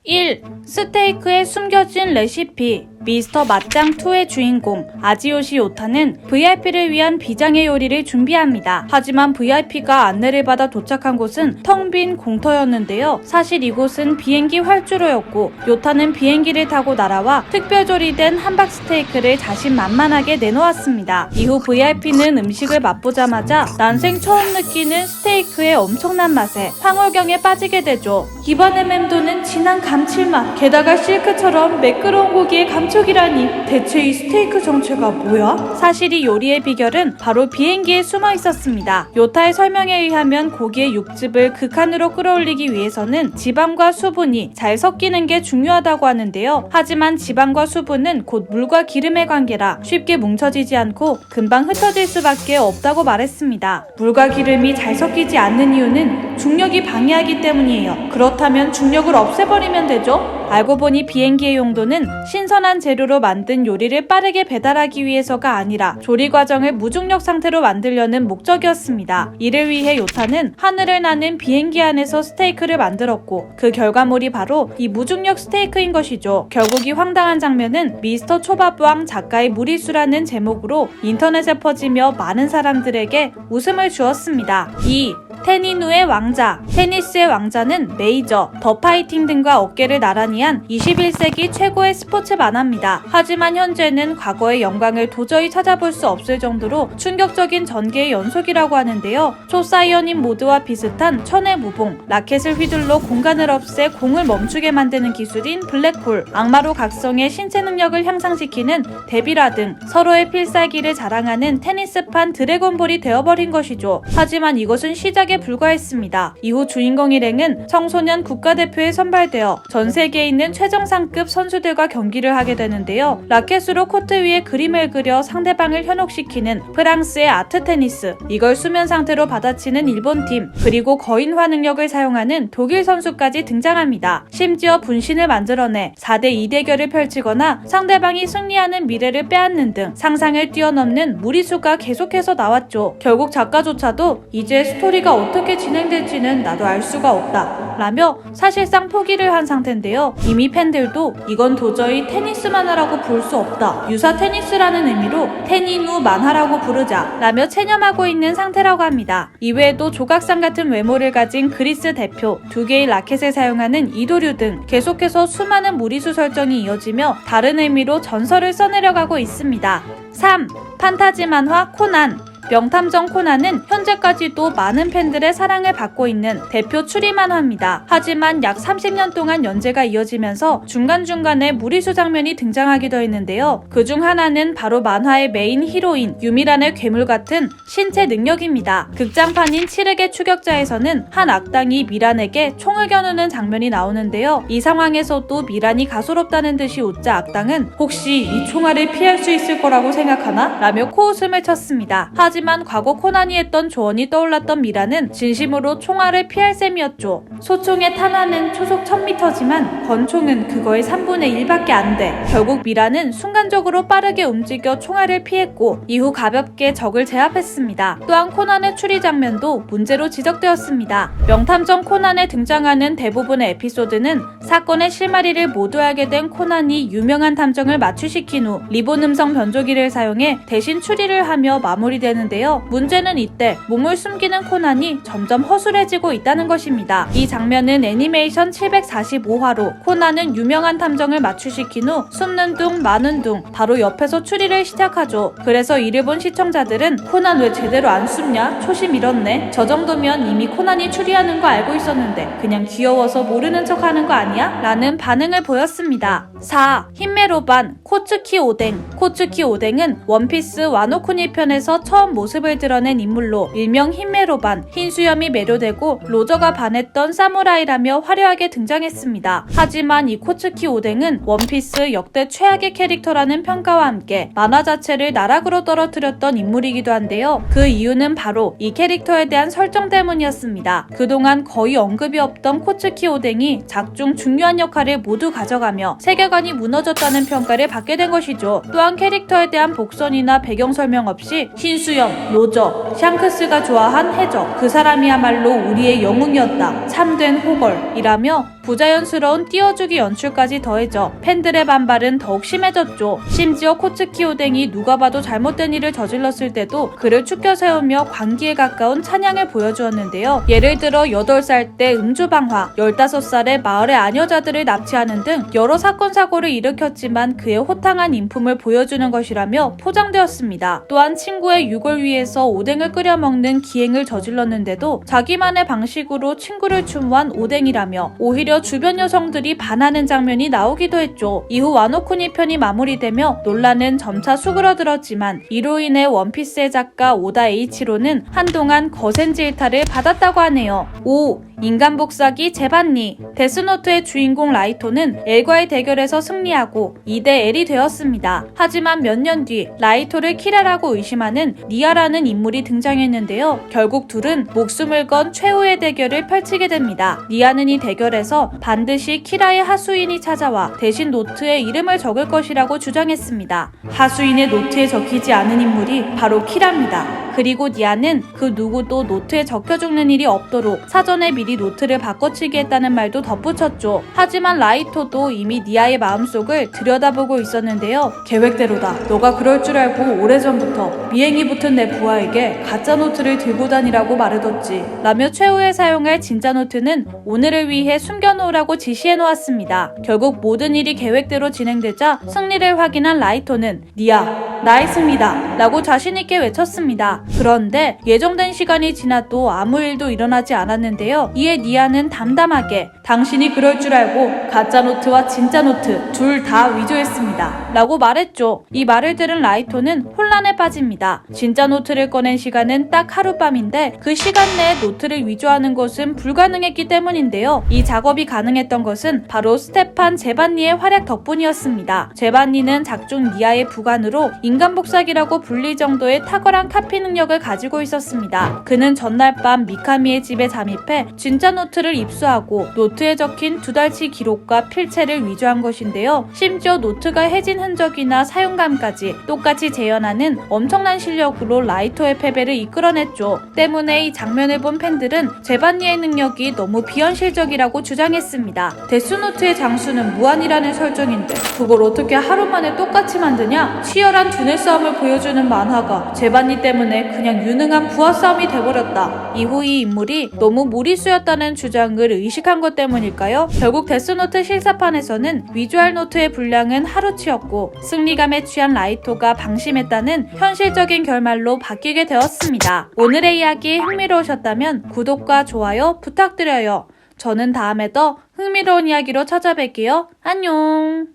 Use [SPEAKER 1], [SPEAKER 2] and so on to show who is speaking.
[SPEAKER 1] 1. 스테이크의 숨겨진 레시피. 미스터 맛장2의 주인공 아지요시 요타는 VIP를 위한 비장의 요리를 준비합니다. 하지만 VIP가 안내를 받아 도착한 곳은 텅 빈 공터였는데요. 사실 이곳은 비행기 활주로였고 요타는 비행기를 타고 날아와 특별 조리된 함박 스테이크를 자신만만하게 내놓았습니다. 이후 VIP는 음식을 맛보자마자 난생 처음 느끼는 스테이크의 엄청난 맛에 황홀경에 빠지게 되죠. 입안에 맴도는 진한 감칠맛, 게다가 실크처럼 매끄러운 고기의 감촉이라니, 대체 이 스테이크 정체가 뭐야? 사실 이 요리의 비결은 바로 비행기에 숨어 있었습니다. 요타의 설명에 의하면 고기의 육즙을 극한으로 끌어올리기 위해서는 지방과 수분이 잘 섞이는 게 중요하다고 하는데요. 하지만 지방과 수분은 곧 물과 기름의 관계라 쉽게 뭉쳐지지 않고 금방 흩어질 수밖에 없다고 말했습니다. 물과 기름이 잘 섞이지 않는 이유는 중력이 방해하기 때문이에요. 그렇다면 중력을 없애버리면 되죠? 알고 보니 비행기의 용도는 신선한 재료로 만든 요리를 빠르게 배달하기 위해서가 아니라 조리 과정을 무중력 상태로 만들려는 목적이었습니다. 이를 위해 요타는 하늘을 나는 비행기 안에서 스테이크를 만들었고 그 결과물이 바로 이 무중력 스테이크인 것이죠. 결국 이 황당한 장면은 미스터 초밥왕 작가의 무리수라는 제목으로 인터넷에 퍼지며 많은 사람들에게 웃음을 주었습니다. 2. 테니누의 왕자. 테니스의 왕자는 메이저, 더 파이팅 등과 어깨를 나란히 한 21세기 최고의 스포츠 만화입니다. 하지만 현재는 과거의 영광을 도저히 찾아볼 수 없을 정도로 충격적인 전개의 연속이라고 하는데요. 초사이어닌 모드와 비슷한 천의 무봉, 라켓을 휘둘러 공간을 없애 공을 멈추게 만드는 기술인 블랙홀, 악마로 각성의 신체 능력을 향상시키는 데비라 등 서로의 필살기를 자랑하는 테니스판 드래곤볼이 되어버린 것이죠. 하지만 이것은 시작에 불과했습니다. 이후 주인공 일행은 청소년 국가대표에 선발되어 전 세계에 있는 최정상급 선수들과 경기를 하게 되는데요. 라켓으로 코트 위에 그림을 그려 상대방을 현혹시키는 프랑스의 아트 테니스, 이걸 수면 상태로 받아치는 일본팀, 그리고 거인화 능력을 사용하는 독일 선수까지 등장합니다. 심지어 분신을 만들어내 4대2 대결을 펼치거나 상대방이 승리하는 미래를 빼앗는 등 상상을 뛰어넘는 무리수가 계속해서 나왔죠. 결국 작가조차도 이제 스토리가 어떻게 진행될지는 나도 알 수가 없다 라며 사실상 포기를 한 상태인데요. 이미 팬들도 이건 도저히 테니스 만화라고 볼 수 없다, 유사 테니스라는 의미로 테니누 만화라고 부르자 라며 체념하고 있는 상태라고 합니다. 이외에도 조각상 같은 외모를 가진 그리스 대표, 2개의 라켓을 사용하는 이도류 등 계속해서 수많은 무리수 설정이 이어지며 다른 의미로 전설을 써내려가고 있습니다. 3. 판타지 만화 코난. 명탐정 코난은 현재까지도 많은 팬들의 사랑을 받고 있는 대표 추리 만화입니다. 하지만 약 30년 동안 연재가 이어지면서 중간중간에 무리수 장면이 등장하기도 했는데요. 그중 하나는 바로 만화의 메인 히로인 유미란의 괴물 같은 신체 능력입니다. 극장판인 칠흑의 추격자에서는 한 악당이 미란에게 총을 겨누는 장면이 나오는데요. 이 상황에서도 미란이 가소롭다는 듯이 웃자 악당은 혹시 이 총알을 피할 수 있을 거라고 생각하나? 라며 코웃음을 쳤습니다. 하지만 과거 코난이 했던 조언이 떠올랐던 미라는 진심으로 총알을 피할 셈이었죠. 소총의 탄환은 초속 1000m지만 권총은 그거의 3분의 1밖에 안 돼. 결국 미라는 순간적으로 빠르게 움직여 총알을 피했고 이후 가볍게 적을 제압했습니다. 또한 코난의 추리 장면도 문제로 지적되었습니다. 명탐정 코난에 등장하는 대부분의 에피소드는 사건의 실마리를 모두 알게 된 코난이 유명한 탐정을 마취시킨 후 리본 음성 변조기를 사용해 대신 추리를 하며 마무리되는 데요. 문제는 이때 몸을 숨기는 코난이 점점 허술해지고 있다는 것입니다. 이 장면은 애니메이션 745화로 코난은 유명한 탐정을 마취시킨 후 숨는 둥 마는 둥 바로 옆에서 추리를 시작하죠. 그래서 이를 본 시청자들은 코난 왜 제대로 안 숨냐? 초심 잃었네. 저 정도면 이미 코난이 추리하는 거 알고 있었는데 그냥 귀여워서 모르는 척 하는 거 아니야? 라는 반응을 보였습니다. 4. 힌메로반 코츠키 오뎅. 코츠키 오뎅은 원피스 와노쿠니 편에서 처음 모습을 드러낸 인물로 일명 힌메로반, 흰수염이 매료되고 로저가 반했던 사무라이라며 화려하게 등장했습니다. 하지만 이 코츠키 오뎅은 원피스 역대 최악의 캐릭터라는 평가와 함께 만화 자체를 나락으로 떨어뜨렸던 인물이기도 한데요. 그 이유는 바로 이 캐릭터에 대한 설정 때문이었습니다. 그동안 거의 언급이 없던 코츠키 오뎅이 작중 중요한 역할을 모두 가져가며 세계관이 무너졌다는 평가를 받게 된 것이죠. 또한 캐릭터에 대한 복선이나 배경 설명 없이 흰수염, 로저, 샹크스가 좋아한 해적, 그 사람이야말로 우리의 영웅이었다, 참된 호걸이라며 부자연스러운 띄워주기 연출까지 더해져 팬들의 반발은 더욱 심해졌죠. 심지어 코츠키 오뎅이 누가 봐도 잘못된 일을 저질렀을 때도 그를 축켜 세우며 광기에 가까운 찬양을 보여주었는데요. 예를 들어 8살 때 음주방화, 15살에 마을의 아녀자들을 납치하는 등 여러 사건 사고를 일으켰지만 그의 호탕한 인품을 보여주는 것이라며 포장되었습니다. 또한 친구의 유골 위에서 오뎅을 끓여 먹는 기행을 저질렀는데도 자기만의 방식으로 친구를 추모한 오뎅이라며 오히려 주변 여성들이 반하는 장면이 나오기도 했죠. 이후 와노쿠니 편이 마무리되며 논란은 점차 수그러들었지만 이로 인해 원피스의 작가 오다 에이치로는 한동안 거센 질타를 받았다고 하네요. 5. 인간 복사기 제반니. 데스노트의 주인공 라이토는 엘과의 대결에서 승리하고 2대 L이 되었습니다. 하지만 몇 년 뒤 라이토를 키라라고 의심하는 니아라는 인물이 등장했는데요. 결국 둘은 목숨을 건 최후의 대결을 펼치게 됩니다. 니아는 이 대결에서 반드시 키라의 하수인이 찾아와 대신 노트에 이름을 적을 것이라고 주장했습니다. 하수인의 노트에 적히지 않은 인물이 바로 키라입니다. 그리고 니아는 그 누구도 노트에 적혀 죽는 일이 없도록 사전에 미리 노트를 바꿔치기 했다는 말도 덧붙였죠. 하지만 라이토도 이미 니아의 마음속을 들여다보고 있었는데요. 계획대로다. 너가 그럴 줄 알고 오래전부터 미행이 붙은 내 부하에게 가짜 노트를 들고 다니라고 말해뒀지. 라며 최후에 사용할 진짜 노트는 오늘을 위해 숨겨놓으라고 지시해놓았습니다. 결국 모든 일이 계획대로 진행되자 승리를 확인한 라이토는 니아, 나이스입니다. 라고 자신있게 외쳤습니다. 그런데 예정된 시간이 지나도 아무 일도 일어나지 않았는데요. 이에 니아는 담담하게 당신이 그럴 줄 알고 가짜 노트와 진짜 노트 둘 다 위조했습니다. 라고 말했죠. 이 말을 들은 라이토는 혼란에 빠집니다. 진짜 노트를 꺼낸 시간은 딱 하룻밤인데 그 시간 내에 노트를 위조하는 것은 불가능했기 때문인데요. 이 작업이 가능했던 것은 바로 스테판 제반니의 활약 덕분이었습니다. 제반니는 작중 니아의 부관으로 인간 복사기라고 불릴 정도의 탁월한 카피 능력을 가지고 있었습니다. 그는 전날 밤 미카미의 집에 잠입해 진짜 노트를 입수하고 노트에 적힌 2달치 기록과 필체를 위조한 것인데요. 심지어 노트가 해진 흔적이나 사용감까지 똑같이 재현하는 엄청난 실력으로 라이토의 패배를 이끌어냈죠. 때문에 이 장면을 본 팬들은 제반니의 능력이 너무 비현실적이라고 주장했습니다. 데스노트의 장수는 무한이라는 설정인데 그걸 어떻게 하루 만에 똑같이 만드냐? 치열한 두뇌 싸움을 보여주는 만화가 제반니 때문에 그냥 유능한 부하 싸움이 돼버렸다. 이후 이 인물이 너무 무리수였다는 주장을 의식한 것 때문일까요? 결국 데스노트 실사판에서는 위주얼 노트의 분량은 하루치였고 승리감에 취한 라이토가 방심했다는 현실적인 결말로 바뀌게 되었습니다. 오늘의 이야기 흥미로우셨다면 구독과 좋아요 부탁드려요. 저는 다음에 더 흥미로운 이야기로 찾아뵐게요. 안녕.